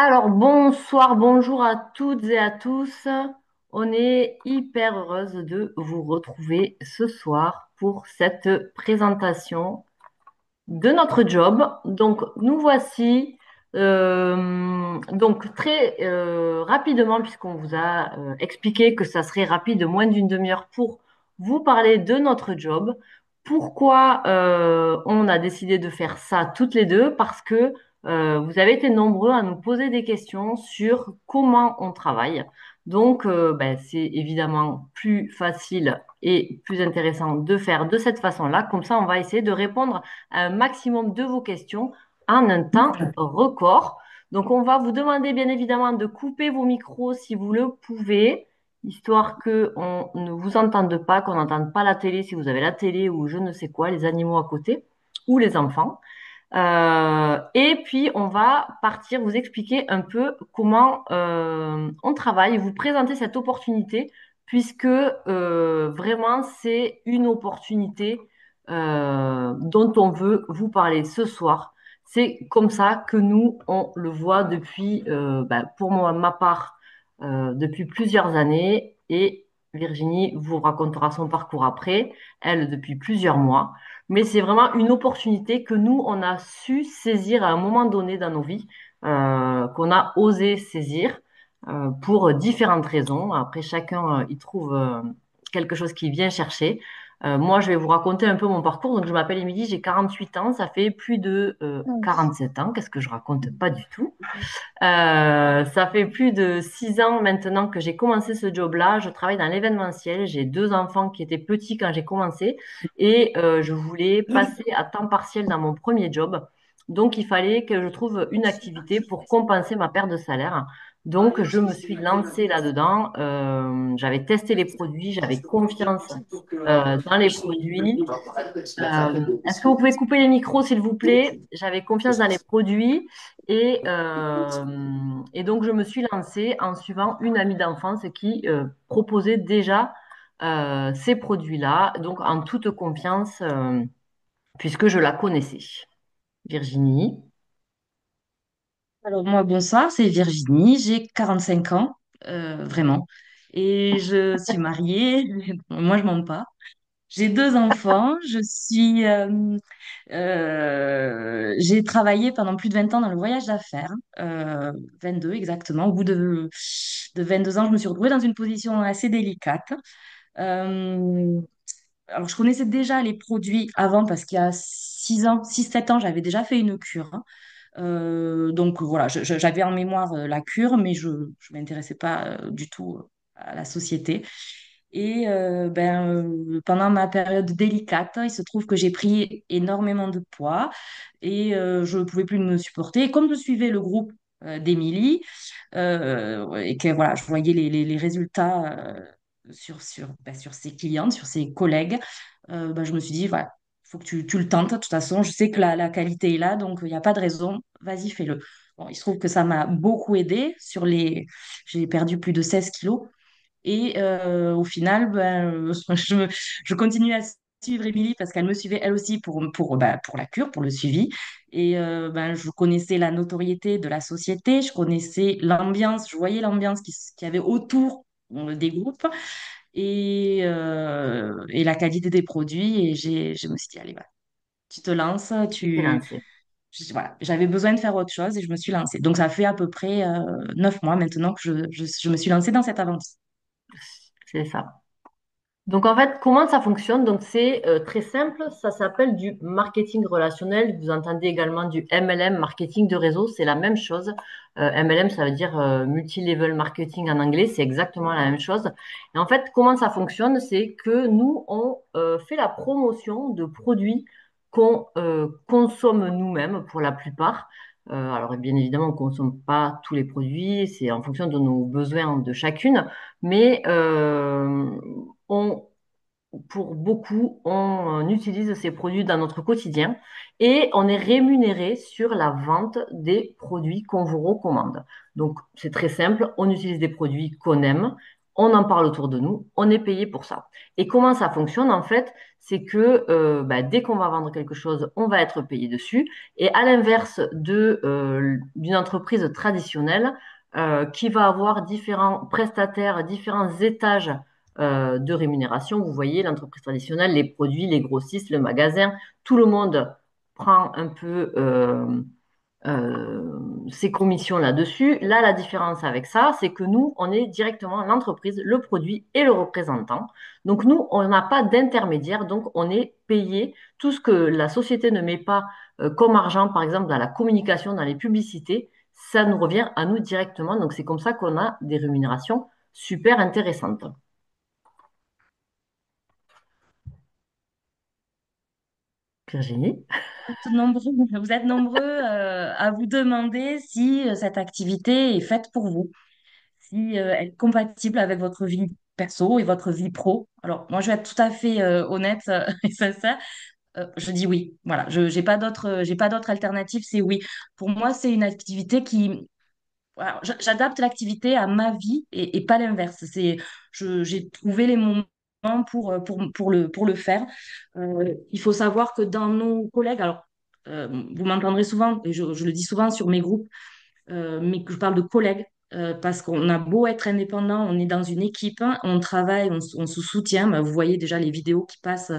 Alors, bonsoir, bonjour à toutes et à tous. On est hyper heureuse de vous retrouver ce soir pour cette présentation de notre job. Donc, nous voici, donc très rapidement, puisqu'on vous a expliqué que ça serait rapide, moins d'une demi-heure pour vous parler de notre job. Pourquoi on a décidé de faire ça toutes les deux? Parce que vous avez été nombreux à nous poser des questions sur comment on travaille. Donc, ben, c'est évidemment plus facile et plus intéressant de faire de cette façon-là. Comme ça, on va essayer de répondre un maximum de vos questions en un temps record. Donc, on va vous demander bien évidemment de couper vos micros si vous le pouvez, histoire qu'on ne vous entende pas, qu'on n'entende pas la télé si vous avez la télé ou je ne sais quoi, les animaux à côté ou les enfants. Et puis, on va partir vous expliquer un peu comment on travaille, vous présenter cette opportunité, puisque vraiment, c'est une opportunité dont on veut vous parler ce soir. C'est comme ça que nous, on le voit depuis, pour moi, ma part, depuis plusieurs années. Et Virginie vous racontera son parcours après, elle, depuis plusieurs mois. Mais c'est vraiment une opportunité que nous, on a su saisir à un moment donné dans nos vies, qu'on a osé saisir pour différentes raisons. Après, chacun y trouve quelque chose qu'il vient chercher. Moi, je vais vous raconter un peu mon parcours. Donc, je m'appelle Émilie, j'ai 48 ans. Ça fait plus de 47 ans. Qu'est-ce que je raconte? Pas du tout. Ça fait plus de 6 ans maintenant que j'ai commencé ce job-là. Je travaille dans l'événementiel. J'ai deux enfants qui étaient petits quand j'ai commencé et je voulais passer à temps partiel dans mon premier job. Donc, il fallait que je trouve une activité pour compenser ma perte de salaire. Donc, je me suis lancée là-dedans. J'avais testé les produits, j'avais confiance dans les produits. Est-ce que vous pouvez couper les micros, s'il vous plaît? J'avais confiance dans les produits et donc je me suis lancée en suivant une amie d'enfance qui proposait déjà ces produits-là, donc en toute confiance puisque je la connaissais. Virginie. Alors moi, bonsoir, c'est Virginie, j'ai 45 ans, vraiment, et je suis mariée, moi je mens pas. J'ai deux enfants, j'ai travaillé pendant plus de 20 ans dans le voyage d'affaires, 22 exactement. Au bout de 22 ans, je me suis retrouvée dans une position assez délicate. Euh, alors je connaissais déjà les produits avant parce qu'il y a 6 ans, 6 7 ans, j'avais déjà fait une cure, hein. Donc voilà, j'avais en mémoire la cure, mais je ne m'intéressais pas du tout à la société. Et pendant ma période délicate, il se trouve que j'ai pris énormément de poids et je ne pouvais plus me supporter. Et comme je suivais le groupe d'Émilie et que voilà, je voyais les résultats sur ses clientes, sur ses collègues, je me suis dit, voilà, faut que tu le tentes. De toute façon, je sais que la qualité est là, donc il n'y a pas de raison. Vas-y, fais-le. Bon, il se trouve que ça m'a beaucoup aidé j'ai perdu plus de 16 kilos. Et au final, je continue à suivre Émilie parce qu'elle me suivait elle aussi pour la cure, pour le suivi. Et je connaissais la notoriété de la société, je connaissais l'ambiance, je voyais l'ambiance qu'il y avait autour des groupes et la qualité des produits. Et je me suis dit, allez, va, tu te lances, Tu t'es lancée. voilà, j'avais besoin de faire autre chose et je me suis lancée. Donc, ça fait à peu près 9 mois maintenant que je me suis lancée dans cette aventure. C'est ça. Donc en fait, comment ça fonctionne? Donc c'est très simple, ça s'appelle du marketing relationnel. Vous entendez également du MLM, marketing de réseau, c'est la même chose. MLM, ça veut dire multi-level marketing en anglais, c'est exactement la même chose. Et en fait, comment ça fonctionne? C'est que nous, on fait la promotion de produits qu'on consomme nous-mêmes pour la plupart. Alors bien évidemment, on ne consomme pas tous les produits, c'est en fonction de nos besoins de chacune, mais on, pour beaucoup, on utilise ces produits dans notre quotidien et on est rémunéré sur la vente des produits qu'on vous recommande. Donc, c'est très simple, on utilise des produits qu'on aime, on en parle autour de nous, on est payé pour ça. Et comment ça fonctionne en fait? C'est que bah, dès qu'on va vendre quelque chose, on va être payé dessus. Et à l'inverse d'une entreprise traditionnelle qui va avoir différents prestataires, différents étages de rémunération. Vous voyez, l'entreprise traditionnelle, les produits, les grossistes, le magasin, tout le monde prend un peu ces commissions là-dessus. Là, la différence avec ça, c'est que nous, on est directement l'entreprise, le produit et le représentant. Donc, nous, on n'a pas d'intermédiaire, donc on est payé tout ce que la société ne met pas comme argent, par exemple, dans la communication, dans les publicités, ça nous revient à nous directement. Donc, c'est comme ça qu'on a des rémunérations super intéressantes. Virginie? Vous êtes nombreux à vous demander si cette activité est faite pour vous, si elle est compatible avec votre vie perso et votre vie pro. Alors, moi, je vais être tout à fait honnête et sincère. Je dis oui. Voilà, je j'ai pas d'autre alternative, c'est oui. Pour moi, c'est une activité qui voilà, j'adapte l'activité à ma vie et pas l'inverse. J'ai trouvé les moments pour le faire. Il faut savoir que dans nos collègues, alors vous m'entendrez souvent, et je le dis souvent sur mes groupes, mais que je parle de collègues, parce qu'on a beau être indépendant, on est dans une équipe, hein, on travaille, on se soutient. Bah, vous voyez déjà les vidéos qui passent,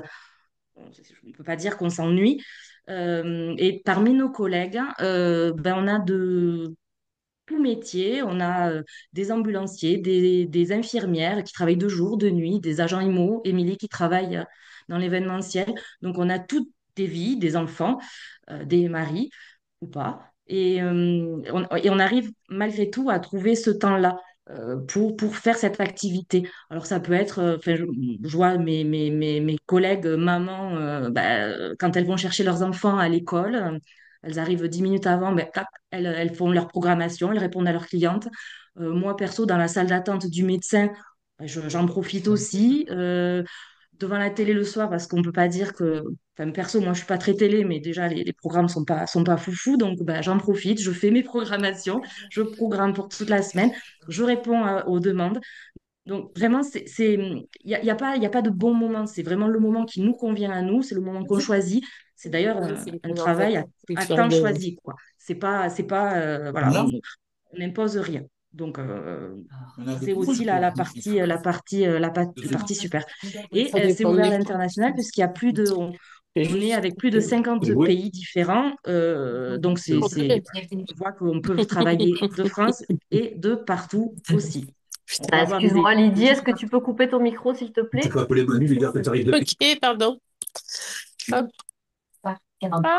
on ne peut pas dire qu'on s'ennuie. Et parmi nos collègues, ben, on a de tout métier. On a des ambulanciers, des infirmières qui travaillent de jour, de nuit, des agents IMO, Émilie qui travaille dans l'événementiel. Donc, on a toutes des vies, des enfants, des maris ou pas. Et on arrive malgré tout à trouver ce temps-là. Pour faire cette activité. Alors ça peut être, enfin, je vois mes collègues mamans, quand elles vont chercher leurs enfants à l'école, elles arrivent 10 minutes avant, ben, tac, elles font leur programmation, elles répondent à leurs clientes. Moi, perso, dans la salle d'attente du médecin, ben, j'en profite aussi. Devant la télé le soir, parce qu'on ne peut pas dire que... Enfin, perso, moi, je suis pas très télé, mais déjà, les programmes sont pas foufou. Donc, ben, j'en profite, je fais mes programmations, je programme pour toute la semaine, je réponds aux demandes. Donc, vraiment, il y a pas de bon moment. C'est vraiment le moment qui nous convient à nous. C'est le moment qu'on choisit. C'est d'ailleurs un travail à temps choisi, quoi. C'est pas, voilà, on n'impose rien. Donc, c'est aussi la partie super. Et c'est ouvert à l'international puisqu'il y a on est avec plus de 50 pays différents. Donc, on voit qu'on peut travailler de France et de partout aussi. On va avoir des Excuse-moi, Lydie, est-ce équipes. que tu peux couper ton micro, s'il te T'as plaît? pas appelé Manu, lui dire que t'arrives de... Ok, pardon. Hop. Ah.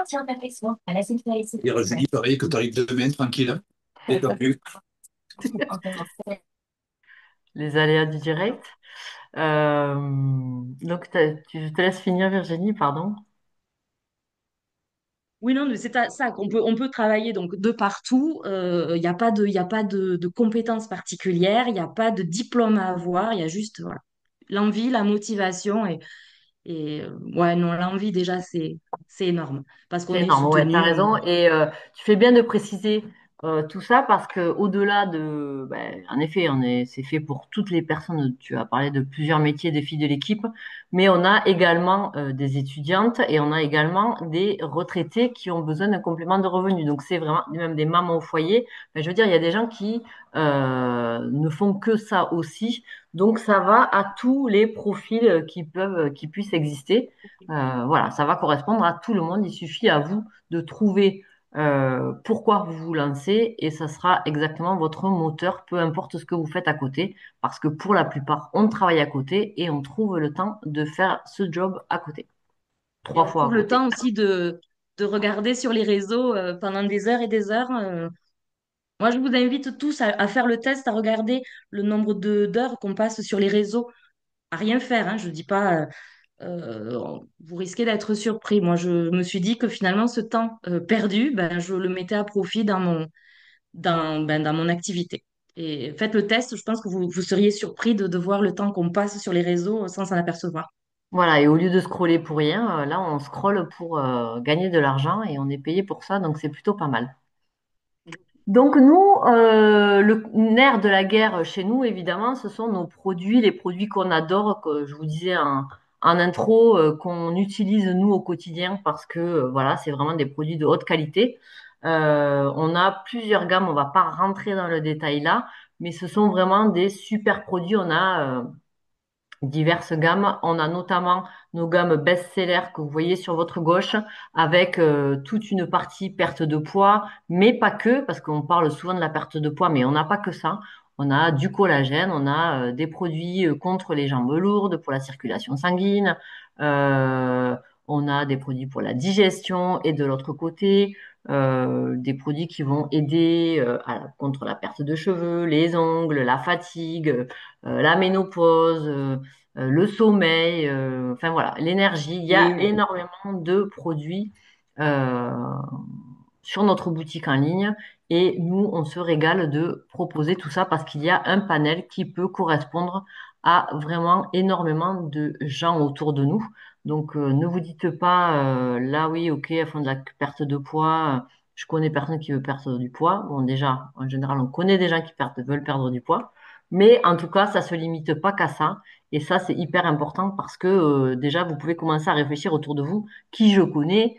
Dire à Julie, pareil, que t'arrives demain, tranquille. Hein. Et tant mieux. Les aléas du direct. Donc, je te laisse finir, Virginie, pardon. Oui, non, mais c'est ça on peut travailler donc de partout. Il y a pas de compétences particulières, il n'y a pas de diplôme à avoir, il y a juste voilà, l'envie, la motivation ouais, non, l'envie déjà c'est énorme parce qu'on C'est est énorme, ouais, tu as soutenu. raison. Et tu fais bien de préciser tout ça parce que au-delà de, ben, en effet, c'est fait pour toutes les personnes. Tu as parlé de plusieurs métiers des filles de l'équipe, mais on a également des étudiantes et on a également des retraités qui ont besoin d'un complément de revenus. Donc c'est vraiment même des mamans au foyer. Ben, je veux dire, il y a des gens qui ne font que ça aussi. Donc ça va à tous les profils qui puissent exister. Voilà, ça va correspondre à tout le monde. Il suffit à vous de trouver pourquoi vous vous lancez et ça sera exactement votre moteur, peu importe ce que vous faites à côté, parce que pour la plupart, on travaille à côté et on trouve le temps de faire ce job à côté, Et trois on fois à trouve le côté. temps aussi de regarder sur les réseaux pendant des heures et des heures. Moi, je vous invite tous à faire le test, à regarder le nombre d'heures qu'on passe sur les réseaux à rien faire. Hein. Je dis pas, vous risquez d'être surpris. Moi, je me suis dit que finalement, ce temps perdu, ben, je le mettais à profit dans mon activité. Et faites le test, je pense que vous seriez surpris de voir le temps qu'on passe sur les réseaux sans s'en apercevoir. Voilà, et au lieu de scroller pour rien, là, on scrolle pour gagner de l'argent et on est payé pour ça, donc c'est plutôt pas mal. Donc nous, le nerf de la guerre chez nous, évidemment, ce sont nos produits, les produits qu'on adore, que je vous disais en intro, qu'on utilise nous au quotidien parce que voilà, c'est vraiment des produits de haute qualité. On a plusieurs gammes, on va pas rentrer dans le détail là, mais ce sont vraiment des super produits. On a diverses gammes. On a notamment nos gammes best-seller que vous voyez sur votre gauche avec toute une partie perte de poids, mais pas que, parce qu'on parle souvent de la perte de poids, mais on n'a pas que ça. On a du collagène, on a des produits contre les jambes lourdes, pour la circulation sanguine, euh, on a des produits pour la digestion et de l'autre côté, des produits qui vont aider contre la perte de cheveux, les ongles, la fatigue, la ménopause, le sommeil, enfin voilà, l'énergie. Il y a Et énormément de produits euh, sur notre boutique en ligne et nous, on se régale de proposer tout ça parce qu'il y a un panel qui peut correspondre à vraiment énormément de gens autour de nous. Donc, ne vous dites pas, là oui, ok, elles font de la perte de poids. Je connais personne qui veut perdre du poids. Bon, déjà, en général, on connaît des gens qui veulent perdre du poids. Mais en tout cas, ça se limite pas qu'à ça. Et ça, c'est hyper important parce que déjà, vous pouvez commencer à réfléchir autour de vous qui je connais,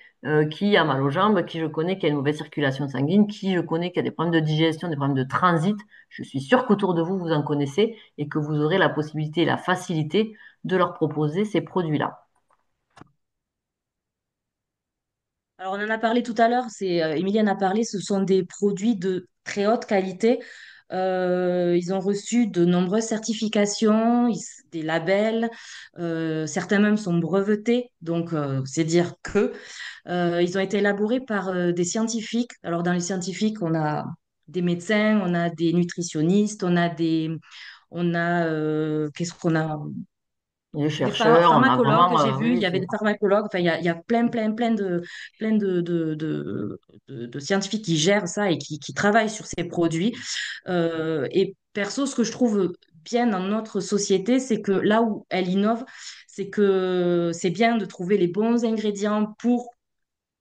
qui a mal aux jambes, qui je connais qui a une mauvaise circulation sanguine, qui je connais qui a des problèmes de digestion, des problèmes de transit. Je suis sûre qu'autour de vous, vous en connaissez et que vous aurez la possibilité et la facilité de leur proposer ces produits-là. alors, on en a parlé tout à l'heure, Emilienne a parlé, ce sont des produits de très haute qualité. Ils ont reçu de nombreuses certifications, des labels, certains même sont brevetés, donc c'est dire que ils ont été élaborés par des scientifiques. Alors, dans les scientifiques, on a des médecins, on a des nutritionnistes, qu'est-ce qu'on a? Les Des chercheurs, on a pharmacologues, vraiment, j'ai vu, oui, il y avait c'est des pharmacologues, enfin, il y a plein de scientifiques qui gèrent ça et qui travaillent sur ces produits. Et perso, ce que je trouve bien dans notre société, c'est que là où elle innove, c'est que c'est bien de trouver les bons ingrédients pour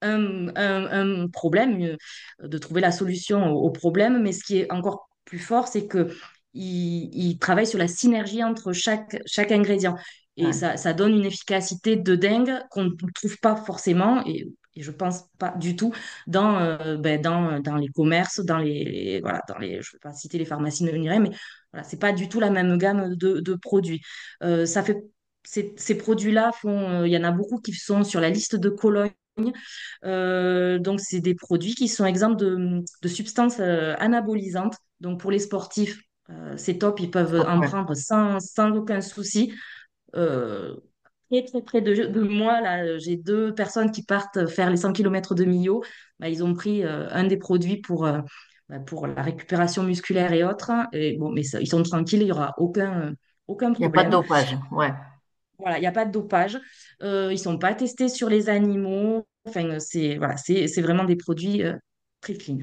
un problème, de trouver la solution au problème, mais ce qui est encore plus fort, c'est que il travaille sur la synergie entre chaque ingrédient. Et ouais. ça donne une efficacité de dingue qu'on ne trouve pas forcément, et je pense pas du tout, dans les commerces, voilà, je ne vais pas citer les pharmacies ni rien, mais voilà, c'est pas du tout la même gamme de produits. Ça fait, ces produits-là il y en a beaucoup qui sont sur la liste de Cologne. Donc, c'est des produits qui sont exempts de substances anabolisantes. Donc, pour les sportifs, c'est top, ils peuvent en Ouais. prendre sans aucun souci. Euh, Très, très près de moi, là, j'ai deux personnes qui partent faire les 100 kilomètres de Millau. Bah, ils ont pris un des produits pour la récupération musculaire et autres. Et bon, mais ils sont tranquilles, il n'y aura aucun Il n'y a pas de problème. dopage, ouais. Voilà, il n'y a pas de dopage. Ils sont pas testés sur les animaux. Enfin, voilà, c'est vraiment des produits très clean.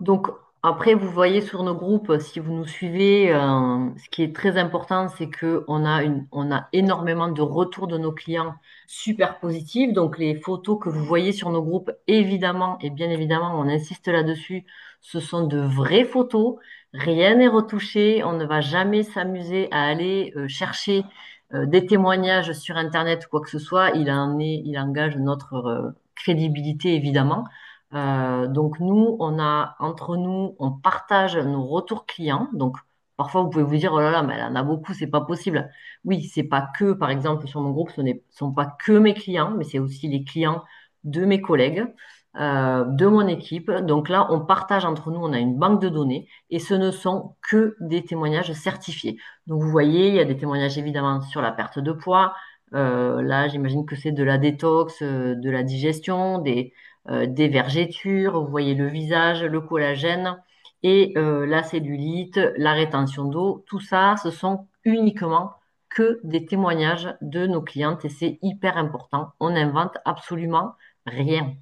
Donc, après, vous voyez sur nos groupes, si vous nous suivez, ce qui est très important, c'est que on a énormément de retours de nos clients super positifs. Donc, les photos que vous voyez sur nos groupes, évidemment, et bien évidemment, on insiste là-dessus, ce sont de vraies photos. Rien n'est retouché. On ne va jamais s'amuser à aller chercher des témoignages sur Internet ou quoi que ce soit. Il engage notre crédibilité, évidemment. Donc nous, entre nous, on partage nos retours clients. Donc parfois vous pouvez vous dire, oh là là, mais elle en a beaucoup, c'est pas possible. Oui, c'est pas que, par exemple, sur mon groupe, sont pas que mes clients, mais c'est aussi les clients de mes collègues, de mon équipe. Donc là, on partage entre nous, on a une banque de données et ce ne sont que des témoignages certifiés. Donc vous voyez, il y a des témoignages évidemment sur la perte de poids. Là, j'imagine que c'est de la détox, de la digestion, des vergetures, vous voyez le visage, le collagène et la cellulite, la rétention d'eau. Tout ça, ce sont uniquement que des témoignages de nos clientes et c'est hyper important. On n'invente absolument rien.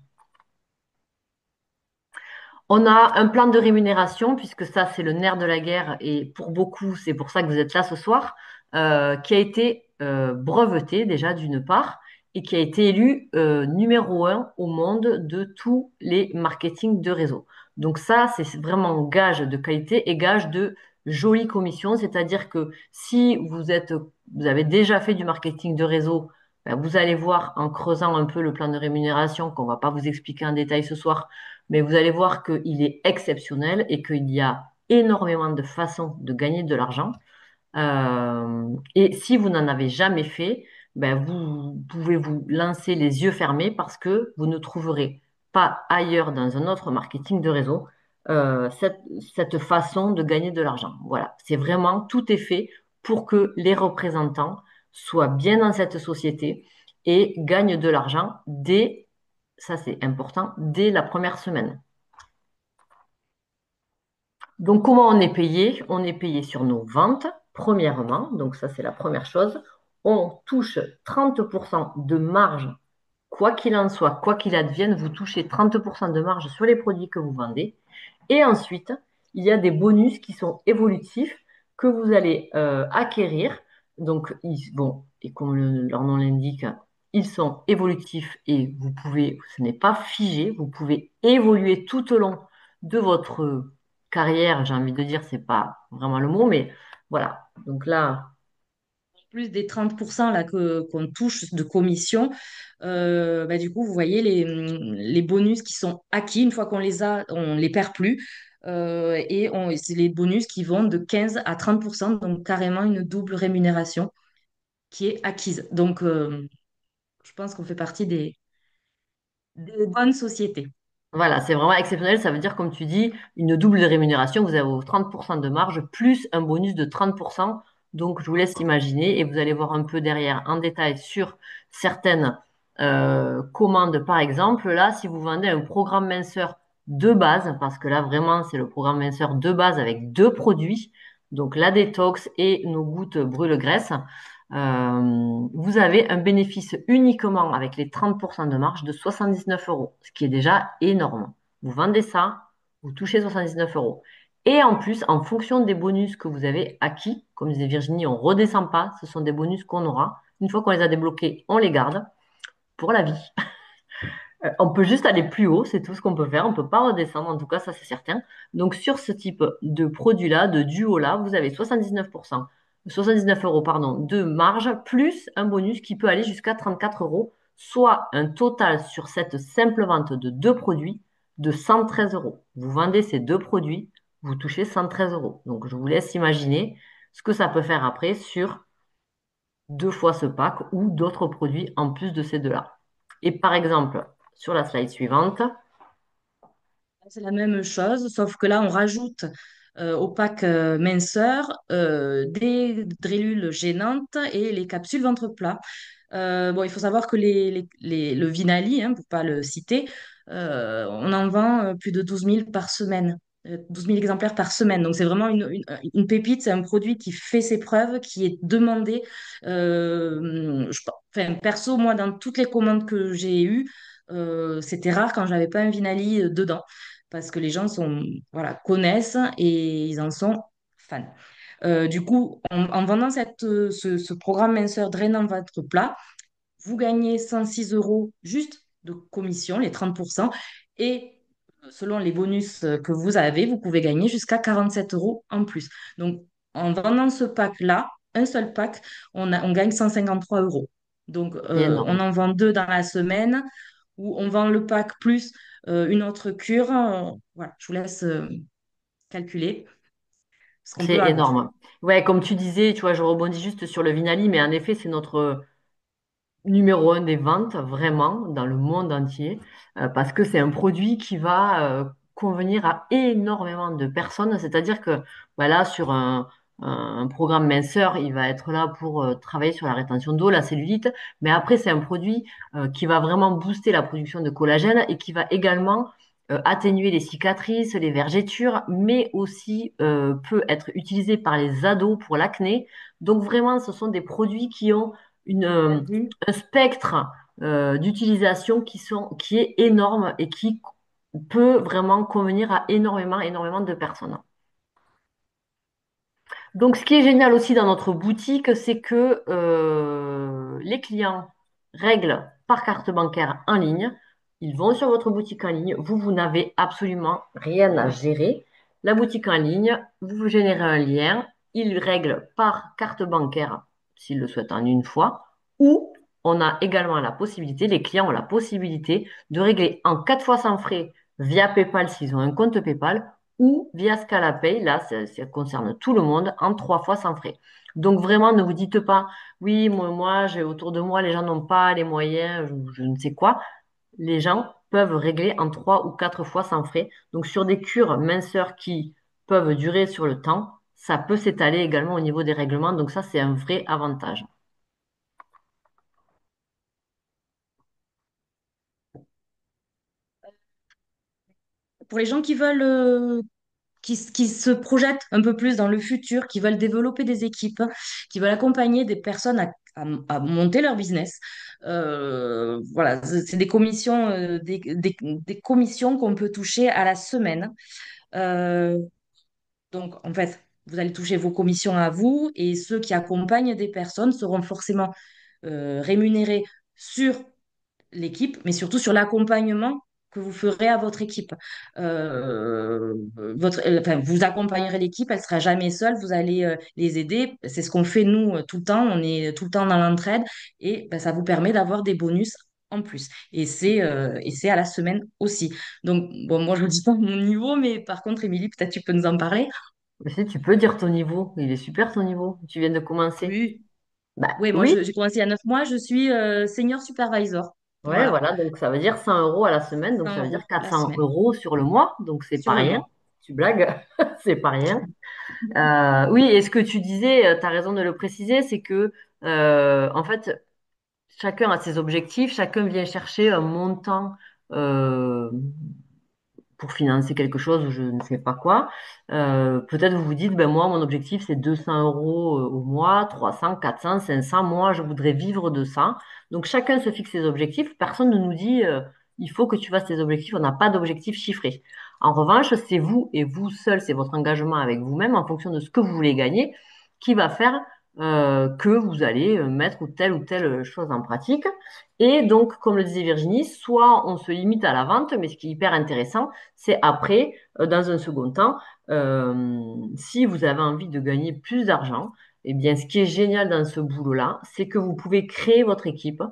On a un plan de rémunération, puisque ça, c'est le nerf de la guerre, et pour beaucoup, c'est pour ça que vous êtes là ce soir, qui a été breveté déjà d'une part, et qui a été élu numéro un au monde de tous les marketing de réseau. Donc ça, c'est vraiment gage de qualité et gage de jolie commission, c'est-à-dire que si vous avez déjà fait du marketing de réseau, ben, vous allez voir en creusant un peu le plan de rémunération, qu'on va pas vous expliquer en détail ce soir, mais vous allez voir qu'il est exceptionnel et qu'il y a énormément de façons de gagner de l'argent. Et si vous n'en avez jamais fait, ben vous pouvez vous lancer les yeux fermés parce que vous ne trouverez pas ailleurs dans un autre marketing de réseau cette façon de gagner de l'argent. Voilà, c'est vraiment tout est fait pour que les représentants soient bien dans cette société et gagnent de l'argent dès, ça c'est important, dès la première semaine. Donc, comment on est payé? On est payé sur nos ventes, premièrement. Donc, ça, c'est la première chose. On touche 30% de marge, quoi qu'il en soit, quoi qu'il advienne, vous touchez 30% de marge sur les produits que vous vendez. Et ensuite, il y a des bonus qui sont évolutifs que vous allez acquérir. Donc, bon, et comme leur nom l'indique, ils sont évolutifs et ce n'est pas figé, vous pouvez évoluer tout au long de votre carrière, j'ai envie de dire, c'est pas vraiment le mot, mais voilà. Donc là, Plus des 30% là, qu'on touche de commission, bah, du coup, vous voyez les bonus qui sont acquis, une fois qu'on les a, on les perd plus. C'est les bonus qui vont de 15 à 30%, donc carrément une double rémunération qui est acquise. Donc, je pense qu'on fait partie des bonnes sociétés. voilà, c'est vraiment exceptionnel. Ça veut dire, comme tu dis, une double rémunération. Vous avez vos 30% de marge plus un bonus de 30%. Donc, je vous laisse imaginer et vous allez voir un peu derrière en détail sur certaines commandes. Par exemple, là, si vous vendez un programme minceur de base, parce que là, vraiment, c'est le programme minceur de base avec deux produits, donc la détox et nos gouttes brûle-graisse. Vous avez un bénéfice uniquement avec les 30% de marge de 79 euros, ce qui est déjà énorme. Vous vendez ça, vous touchez 79 euros. Et en plus, en fonction des bonus que vous avez acquis, comme disait Virginie, on ne redescend pas, ce sont des bonus qu'on aura. Une fois qu'on les a débloqués, on les garde pour la vie. On peut juste aller plus haut, c'est tout ce qu'on peut faire. On ne peut pas redescendre, en tout cas, ça c'est certain. Donc sur ce type de produit-là, de duo-là, vous avez 79%, 79 euros pardon, de marge, plus un bonus qui peut aller jusqu'à 34 euros, soit un total sur cette simple vente de deux produits de 113 euros. Vous vendez ces deux produits, vous touchez 113 euros. Donc je vous laisse imaginer ce que ça peut faire après sur deux fois ce pack ou d'autres produits en plus de ces deux-là. Et par exemple, sur la slide suivante, C'est la même chose, sauf que là, on rajoute au pack minceur des drillules gênantes et les capsules ventre plat. Bon, il faut savoir que le Vinali, hein, pour pas le citer, on en vend plus de 12 000 par semaine, 12 000 exemplaires par semaine. Donc, c'est vraiment une pépite, c'est un produit qui fait ses preuves, qui est demandé. Enfin, perso, moi, dans toutes les commandes que j'ai eues, c'était rare quand j'avais pas un Vinali dedans, parce que les gens voilà, connaissent et ils en sont fans. Du coup, en vendant ce programme minceur drainant votre plat, vous gagnez 106 euros juste de commission, les 30%, et selon les bonus que vous avez, vous pouvez gagner jusqu'à 47 euros en plus. Donc, en vendant ce pack-là, un seul pack, on gagne 153 euros. Donc, c'est on énorme. en vend deux dans la semaine, ou on vend le pack plus une autre cure. Voilà, je vous laisse calculer ce qu'on peut C'est avoir. énorme. Ouais, comme tu disais, tu vois, je rebondis juste sur le Vinali, mais en effet, c'est notre numéro un des ventes, vraiment, dans le monde entier, parce que c'est un produit qui va convenir à énormément de personnes. C'est-à-dire que voilà, sur un programme minceur, il va être là pour travailler sur la rétention d'eau, la cellulite, mais après, c'est un produit qui va vraiment booster la production de collagène et qui va également atténuer les cicatrices, les vergetures, mais aussi peut être utilisé par les ados pour l'acné. Donc vraiment, ce sont des produits qui ont une, un spectre d'utilisation qui est énorme et qui peut vraiment convenir à énormément de personnes. Donc, ce qui est génial aussi dans notre boutique, c'est que les clients règlent par carte bancaire en ligne. Ils vont sur votre boutique en ligne. Vous n'avez absolument rien à gérer. La boutique en ligne, vous générez un lien. Ils règlent par carte bancaire s'ils le souhaitent en une fois. Ou on a également la possibilité, les clients ont la possibilité de régler en 4 fois sans frais via PayPal s'ils ont un compte PayPal ou via Scalapay. Là, ça concerne tout le monde en 3 fois sans frais. Donc vraiment, ne vous dites pas, oui, moi, j'ai autour de moi, les gens n'ont pas les moyens, je ne sais quoi. Les gens peuvent régler en 3 ou 4 fois sans frais. Donc sur des cures minceurs qui peuvent durer sur le temps, ça peut s'étaler également au niveau des règlements. Donc ça, c'est un vrai avantage. Pour les gens qui veulent, qui se projettent un peu plus dans le futur, qui veulent développer des équipes, qui veulent accompagner des personnes à monter leur business, voilà, c'est des commissions, des commissions qu'on peut toucher à la semaine. Euh, donc, en fait, vous allez toucher vos commissions à vous et ceux qui accompagnent des personnes seront forcément rémunérés sur l'équipe, mais surtout sur l'accompagnement que vous ferez à votre équipe. Enfin, vous accompagnerez l'équipe, elle sera jamais seule, vous allez les aider. C'est ce qu'on fait nous tout le temps, on est tout le temps dans l'entraide et ben, ça vous permet d'avoir des bonus en plus. Et c'est à la semaine aussi. Donc, bon, moi, je ne dis pas mon niveau, mais par contre, Émilie, peut-être tu peux nous en parler. Mais si tu peux dire ton niveau, il est super ton niveau. Tu viens de commencer. Oui. Bah Oui, moi, oui, j'ai commencé il y a 9 mois, je suis senior supervisor. ouais, Voilà, voilà, donc ça veut dire 100 euros à la semaine, donc 100 ça veut dire euros quatre la cents semaine euros sur le mois, donc c'est pas sur le rien. mois. Tu blagues, c'est pas rien. Oui, et ce que tu disais, tu as raison de le préciser, c'est que en fait, chacun a ses objectifs, chacun vient chercher un montant euh, pour financer quelque chose ou je ne sais pas quoi. Peut-être vous vous dites, ben moi, mon objectif, c'est 200 euros au mois, 300, 400, 500. Moi, je voudrais vivre de ça. Donc, chacun se fixe ses objectifs. Personne ne nous dit, il faut que tu fasses tes objectifs. On n'a pas d'objectif chiffré. En revanche, c'est vous et vous seul, c'est votre engagement avec vous-même en fonction de ce que vous voulez gagner qui va faire que vous allez mettre ou telle chose en pratique. Et donc, comme le disait Virginie, soit on se limite à la vente, mais ce qui est hyper intéressant, c'est après, dans un second temps, si vous avez envie de gagner plus d'argent, eh bien, ce qui est génial dans ce boulot-là, c'est que vous pouvez créer votre équipe,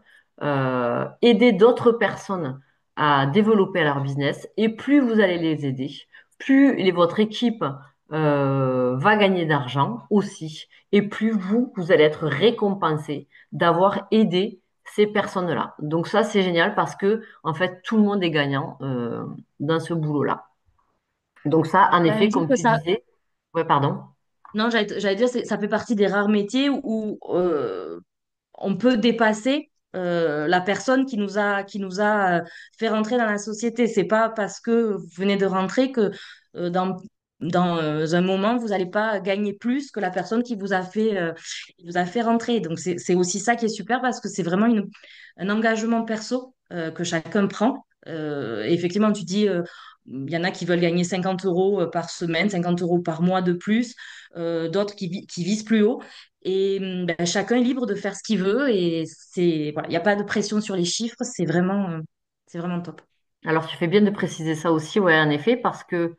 aider d'autres personnes à développer leur business, et plus vous allez les aider, plus votre équipe va gagner d'argent aussi, et plus vous allez être récompensé d'avoir aidé ces personnes-là. Donc ça, c'est génial parce que en fait, tout le monde est gagnant dans ce boulot-là. Donc ça, en J'allais effet, dire comme que tu ça, disais, ouais, pardon. non, j'allais dire, ça fait partie des rares métiers où on peut dépasser la personne qui nous a fait rentrer dans la société. C'est pas parce que vous venez de rentrer que dans un moment, vous n'allez pas gagner plus que la personne qui vous a fait rentrer. Donc, c'est aussi ça qui est super parce que c'est vraiment un engagement perso que chacun prend. Et effectivement, tu dis, il y en a qui veulent gagner 50 euros par semaine, 50 euros par mois de plus, d'autres qui visent plus haut. Et ben, chacun est libre de faire ce qu'il veut et voilà, il n'y a pas de pression sur les chiffres, c'est vraiment top. Alors, tu fais bien de préciser ça aussi, ouais, en effet, parce que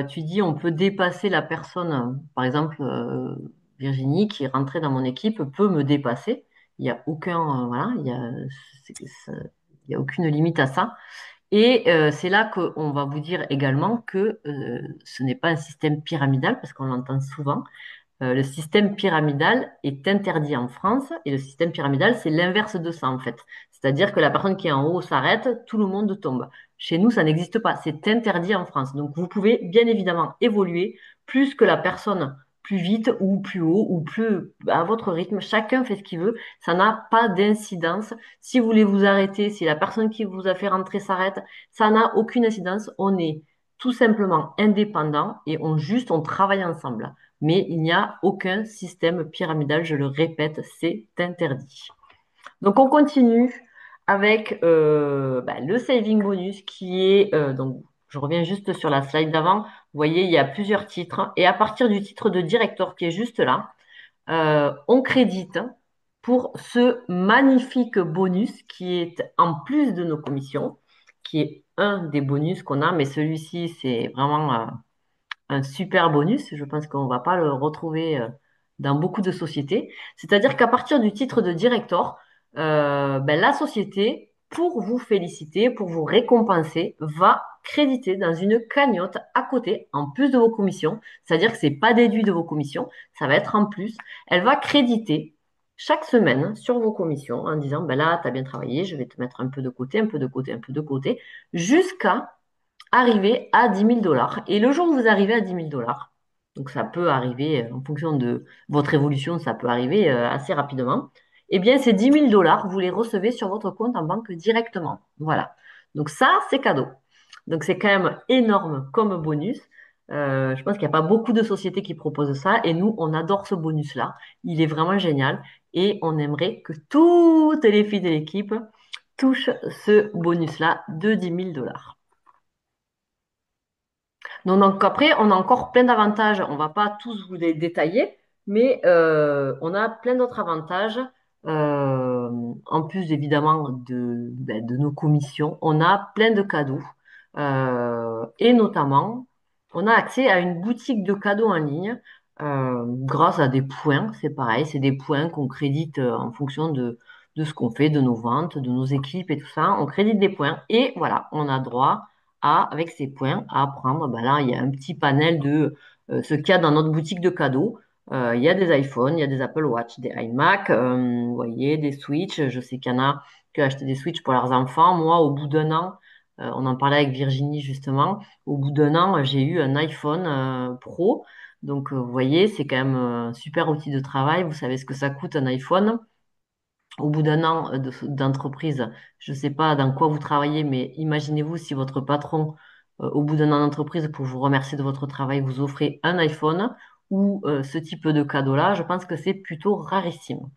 tu dis on peut dépasser la personne. Par exemple, Virginie, qui est rentrée dans mon équipe, peut me dépasser. Il n'y a aucun, voilà, il y a aucune limite à ça. Et c'est là qu'on va vous dire également que ce n'est pas un système pyramidal, parce qu'on l'entend souvent. Le système pyramidal est interdit en France et le système pyramidal, c'est l'inverse de ça en fait. C'est-à-dire que la personne qui est en haut s'arrête, tout le monde tombe. Chez nous, ça n'existe pas. C'est interdit en France. Donc, vous pouvez bien évidemment évoluer plus que la personne plus vite ou plus haut ou plus à votre rythme. Chacun fait ce qu'il veut. Ça n'a pas d'incidence. Si vous voulez vous arrêter, si la personne qui vous a fait rentrer s'arrête, ça n'a aucune incidence. On est tout simplement indépendant et on travaille ensemble, mais il n'y a aucun système pyramidal, je le répète, c'est interdit. Donc on continue avec le saving bonus qui est, donc je reviens juste sur la slide d'avant, vous voyez, il y a plusieurs titres, et à partir du titre de directeur qui est juste là, on crédite pour ce magnifique bonus qui est en plus de nos commissions, qui est un des bonus qu'on a, mais celui-ci, c'est vraiment un super bonus. Je pense qu'on ne va pas le retrouver dans beaucoup de sociétés. C'est-à-dire qu'à partir du titre de directeur, ben, la société, pour vous féliciter, pour vous récompenser, va créditer dans une cagnotte à côté, en plus de vos commissions. C'est-à-dire que c'est pas déduit de vos commissions, ça va être en plus. Elle va créditer chaque semaine sur vos commissions en disant, ben là, tu as bien travaillé, je vais te mettre un peu de côté, un peu de côté, un peu de côté, jusqu'à arriver à 10 000 $. Et le jour où vous arrivez à 10 000 $, donc ça peut arriver en fonction de votre évolution, ça peut arriver assez rapidement, eh bien ces 10 000 $, vous les recevez sur votre compte en banque directement. Voilà. Donc ça, c'est cadeau. Donc c'est quand même énorme comme bonus. Je pense qu'il n'y a pas beaucoup de sociétés qui proposent ça et nous, on adore ce bonus-là. Il est vraiment génial et on aimerait que toutes les filles de l'équipe touchent ce bonus-là de 10 000 $. Donc après, on a encore plein d'avantages. On ne va pas tous vous les détailler, mais on a plein d'autres avantages. En plus évidemment de nos commissions, on a plein de cadeaux. Et notamment, on a accès à une boutique de cadeaux en ligne grâce à des points. C'est pareil, c'est des points qu'on crédite en fonction de ce qu'on fait, de nos ventes, de nos équipes et tout ça. On crédite des points et voilà, on a droit avec ces points, à prendre. Ben là, il y a un petit panel de ce qu'il y a dans notre boutique de cadeaux. Il y a des iPhones, il y a des Apple Watch, des iMac, vous voyez, des Switch. Je sais qu'il y en a qui ont acheté des Switch pour leurs enfants. Moi, au bout d'un an, on en parlait avec Virginie justement, au bout d'un an, j'ai eu un iPhone Pro. Donc, vous voyez, c'est quand même un super outil de travail. Vous savez ce que ça coûte un iPhone au bout d'un an d'entreprise, je ne sais pas dans quoi vous travaillez, mais imaginez-vous si votre patron, au bout d'un an d'entreprise, pour vous remercier de votre travail, vous offrez un iPhone ou ce type de cadeau-là, je pense que c'est plutôt rarissime.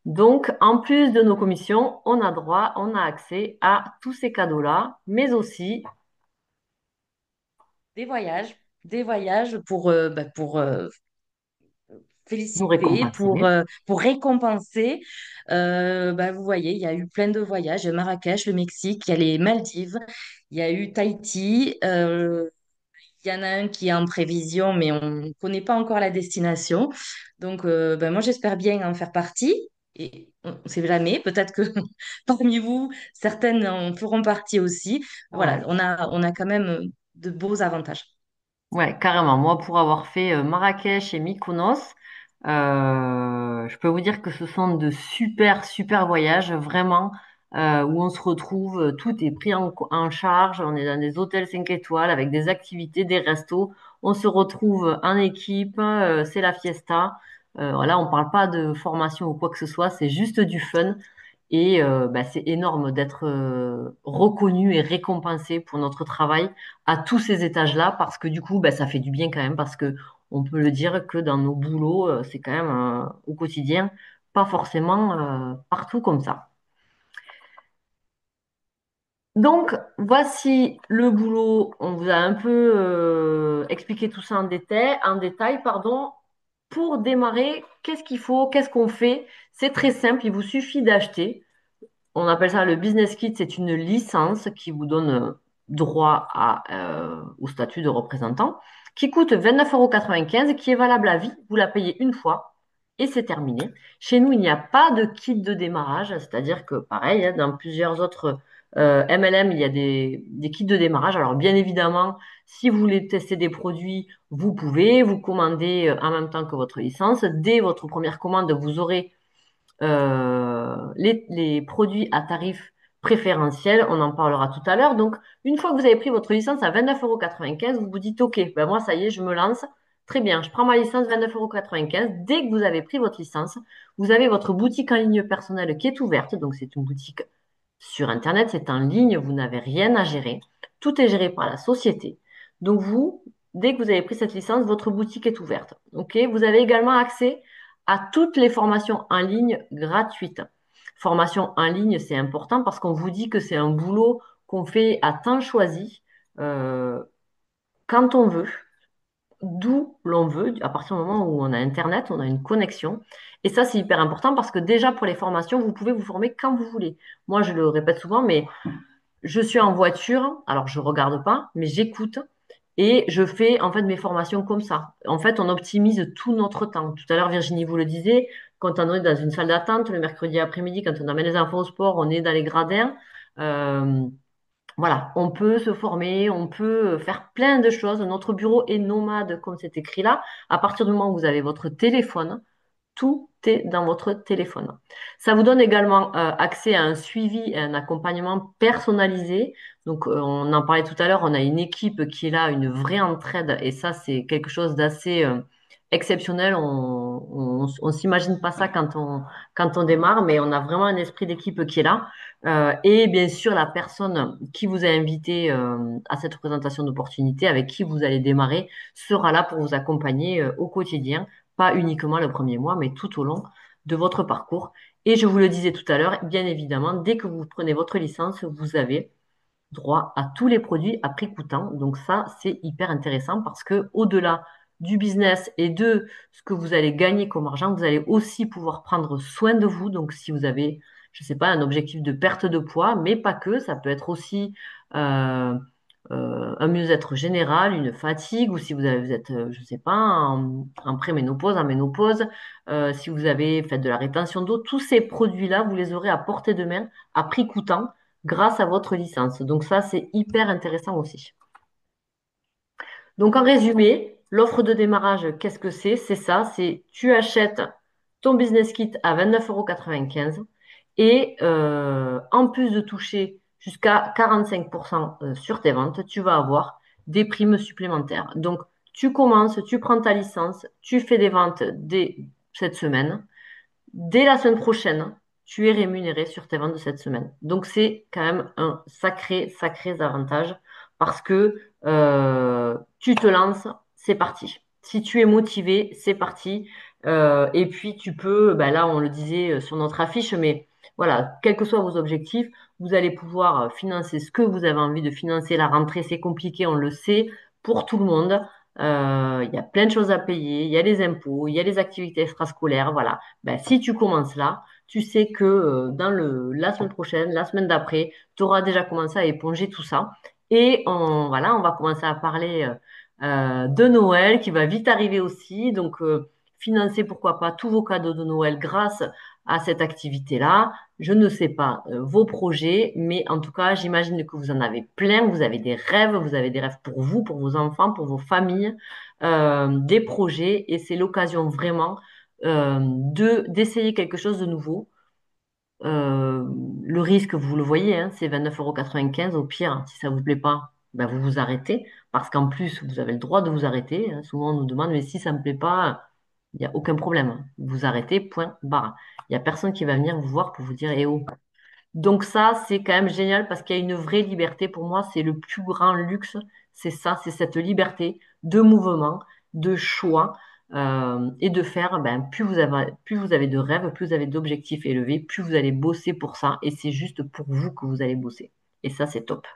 Donc, en plus de nos commissions, on a droit, on a accès à tous ces cadeaux-là, mais aussi Des voyages, des voyages pour nous féliciter, récompenser. pour récompenser. Vous voyez, il y a eu plein de voyages. Il y a Marrakech, le Mexique, il y a les Maldives, il y a eu Tahiti. Il y en a un qui est en prévision, mais on ne connaît pas encore la destination. Donc, moi, j'espère bien en faire partie. Et on ne sait jamais, peut-être que parmi vous, certaines en feront partie aussi. Voilà, Ouais. on a quand même de beaux avantages. Ouais, carrément. Moi, pour avoir fait Marrakech et Mykonos, je peux vous dire que ce sont de super, super voyages, vraiment, où on se retrouve, tout est pris en charge, on est dans des hôtels 5 étoiles avec des activités, des restos, on se retrouve en équipe, c'est la fiesta. Voilà, on parle pas de formation ou quoi que ce soit, c'est juste du fun. Et bah, c'est énorme d'être reconnu et récompensé pour notre travail à tous ces étages-là, parce que du coup, bah, ça fait du bien quand même, parce que on peut le dire que dans nos boulots, c'est quand même au quotidien, pas forcément partout comme ça. Donc, voici le boulot. On vous a un peu expliqué tout ça en détail, pardon. Pour démarrer, qu'est-ce qu'il faut, qu'est-ce qu'on fait? C'est très simple, il vous suffit d'acheter. On appelle ça le business kit, c'est une licence qui vous donne droit au statut de représentant, qui coûte 29,95 € qui est valable à vie. Vous la payez une fois et c'est terminé. Chez nous, il n'y a pas de kit de démarrage, c'est-à-dire que pareil, hein, dans plusieurs autres MLM, il y a des kits de démarrage. Alors bien évidemment, si vous voulez tester des produits, vous pouvez, vous commander en même temps que votre licence. Dès votre première commande, vous aurez les produits à tarif préférentiel, on en parlera tout à l'heure. Donc, une fois que vous avez pris votre licence à 29,95 €, vous vous dites, OK, ben moi, ça y est, je me lance. Très bien, je prends ma licence 29,95 €. Dès que vous avez pris votre licence, vous avez votre boutique en ligne personnelle qui est ouverte. Donc, c'est une boutique sur Internet, c'est en ligne, vous n'avez rien à gérer. Tout est géré par la société. Donc, vous, dès que vous avez pris cette licence, votre boutique est ouverte. OK? Vous avez également accès à toutes les formations en ligne gratuites. Formation en ligne, c'est important parce qu'on vous dit que c'est un boulot qu'on fait à temps choisi, euh, quand on veut. d'où l'on veut, à partir du moment où on a Internet, on a une connexion. Et ça, c'est hyper important parce que déjà pour les formations, vous pouvez vous former quand vous voulez. Moi, je le répète souvent, mais je suis en voiture, alors je regarde pas, mais j'écoute et je fais en fait mes formations comme ça. En fait, on optimise tout notre temps. Tout à l'heure, Virginie vous le disait, quand on est dans une salle d'attente le mercredi après-midi, quand on amène les enfants au sport, on est dans les gradins. Euh, voilà, on peut se former, on peut faire plein de choses. Notre bureau est nomade, comme c'est écrit là. À partir du moment où vous avez votre téléphone, tout est dans votre téléphone. Ça vous donne également accès à un suivi et un accompagnement personnalisé. Donc, on en parlait tout à l'heure, on a une équipe qui est là, une vraie entraide, et ça, c'est quelque chose d'assez exceptionnel. On s'imagine pas ça quand on démarre, mais on a vraiment un esprit d'équipe qui est là. Et bien sûr, la personne qui vous a invité à cette présentation d'opportunité, avec qui vous allez démarrer, sera là pour vous accompagner au quotidien, pas uniquement le premier mois, mais tout au long de votre parcours. Et je vous le disais tout à l'heure, bien évidemment, dès que vous prenez votre licence, vous avez droit à tous les produits à prix coûtant. Donc ça, c'est hyper intéressant parce que au-delà du business et de ce que vous allez gagner comme argent, vous allez aussi pouvoir prendre soin de vous. Donc si vous avez, je sais pas, un objectif de perte de poids, mais pas que, ça peut être aussi euh, un mieux-être général, une fatigue, ou si vous êtes, je sais pas, en préménopause, en ménopause, si vous avez fait de la rétention d'eau, tous ces produits-là, vous les aurez à portée de main à prix coûtant grâce à votre licence. Donc ça, c'est hyper intéressant aussi. Donc en résumé, l'offre de démarrage, qu'est-ce que c'est? C'est ça, c'est tu achètes ton business kit à 29,95 € et en plus de toucher jusqu'à 45% sur tes ventes, tu vas avoir des primes supplémentaires. Donc tu commences, tu prends ta licence, tu fais des ventes dès cette semaine. Dès la semaine prochaine, tu es rémunéré sur tes ventes de cette semaine. Donc, c'est quand même un sacré, sacré avantage parce que tu te lances, c'est parti. Si tu es motivé, c'est parti. Et puis, tu peux, ben là, on le disait sur notre affiche, mais voilà, quels que soient vos objectifs, vous allez pouvoir financer ce que vous avez envie de financer. La rentrée, c'est compliqué, on le sait, pour tout le monde. Il y a plein de choses à payer, il y a les impôts, il y a les activités extrascolaires, voilà. Ben, si tu commences là, tu sais que la semaine prochaine, la semaine d'après, tu auras déjà commencé à éponger tout ça. Et voilà, on va commencer à parler de Noël qui va vite arriver aussi. Donc, financer, pourquoi pas, tous vos cadeaux de Noël grâce à cette activité-là. Je ne sais pas vos projets, mais en tout cas, j'imagine que vous en avez plein. Vous avez des rêves pour vous, pour vos enfants, pour vos familles, des projets. Et c'est l'occasion vraiment d'essayer quelque chose de nouveau. Le risque, vous le voyez, hein, c'est 29,95 € Au pire, si ça vous plaît pas, ben vous vous arrêtez. Parce qu'en plus, vous avez le droit de vous arrêter, hein. Souvent, on nous demande, mais si ça me plaît pas, il n'y a aucun problème. Vous arrêtez, point, barre. Il n'y a personne qui va venir vous voir pour vous dire, eh oh. Donc ça, c'est quand même génial parce qu'il y a une vraie liberté. Pour moi, c'est le plus grand luxe. C'est ça, c'est cette liberté de mouvement, de choix et de faire. Ben, plus vous avez de rêves, plus vous avez d'objectifs élevés, plus vous allez bosser pour ça. Et c'est juste pour vous que vous allez bosser. Et ça, c'est top.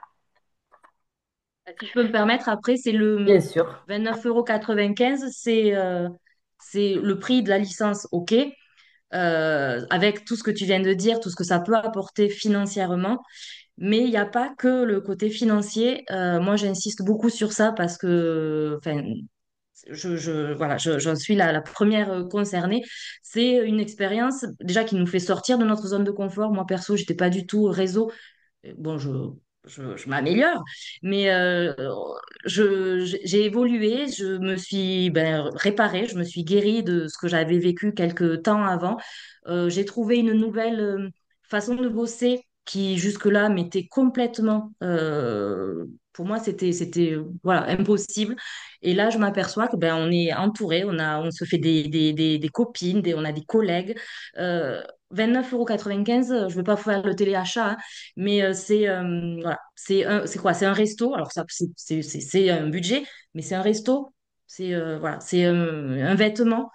Si je peux me permettre, après, c'est le Bien sûr. 29,95 €, c'est le prix de la licence, ok, avec tout ce que tu viens de dire, tout ce que ça peut apporter financièrement. Mais il n'y a pas que le côté financier. Moi, j'insiste beaucoup sur ça parce que, enfin, voilà, j'en suis la première concernée. C'est une expérience déjà qui nous fait sortir de notre zone de confort. Moi, perso, j'étais pas du tout réseau. Bon, je m'améliore, mais j'ai évolué, je me suis réparée, je me suis guérie de ce que j'avais vécu quelques temps avant. J'ai trouvé une nouvelle façon de bosser qui jusque-là m'était complètement, pour moi, c'était voilà, impossible. Et là, je m'aperçois que on est entouré, on se fait des copines, on a des collègues. 29,95 €, je ne veux pas faire le téléachat, hein, mais c'est voilà, c'est quoi? C'est un resto. Alors ça, c'est un budget, mais c'est un resto. C'est voilà, c'est un vêtement.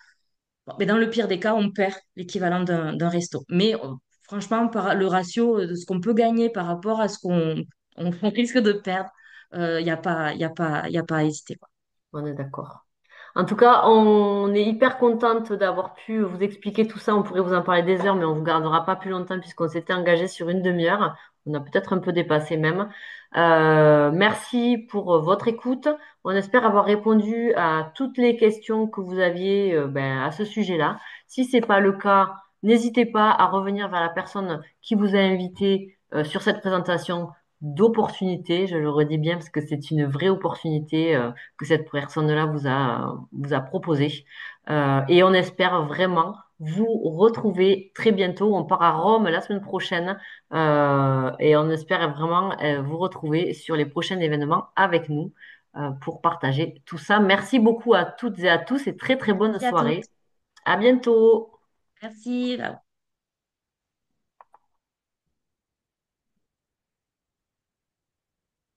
Bon, mais dans le pire des cas, on perd l'équivalent d'un resto. Mais franchement, par le ratio de ce qu'on peut gagner par rapport à ce on risque de perdre, il n'y a pas, y a pas à hésiter, quoi. On est d'accord. En tout cas, on est hyper contente d'avoir pu vous expliquer tout ça. On pourrait vous en parler des heures, mais on vous gardera pas plus longtemps puisqu'on s'était engagé sur une demi-heure. On a peut-être un peu dépassé même. Merci pour votre écoute. On espère avoir répondu à toutes les questions que vous aviez à ce sujet-là. Si c'est pas le cas, n'hésitez pas à revenir vers la personne qui vous a invité sur cette présentation d'opportunité. Je le redis bien parce que c'est une vraie opportunité. Que cette personne-là vous a proposé. Et on espère vraiment vous retrouver très bientôt. On part à Rome la semaine prochaine et on espère vraiment vous retrouver sur les prochains événements avec nous pour partager tout ça. Merci beaucoup à toutes et à tous et très très bonne Merci à soirée. toutes. À bientôt. Merci.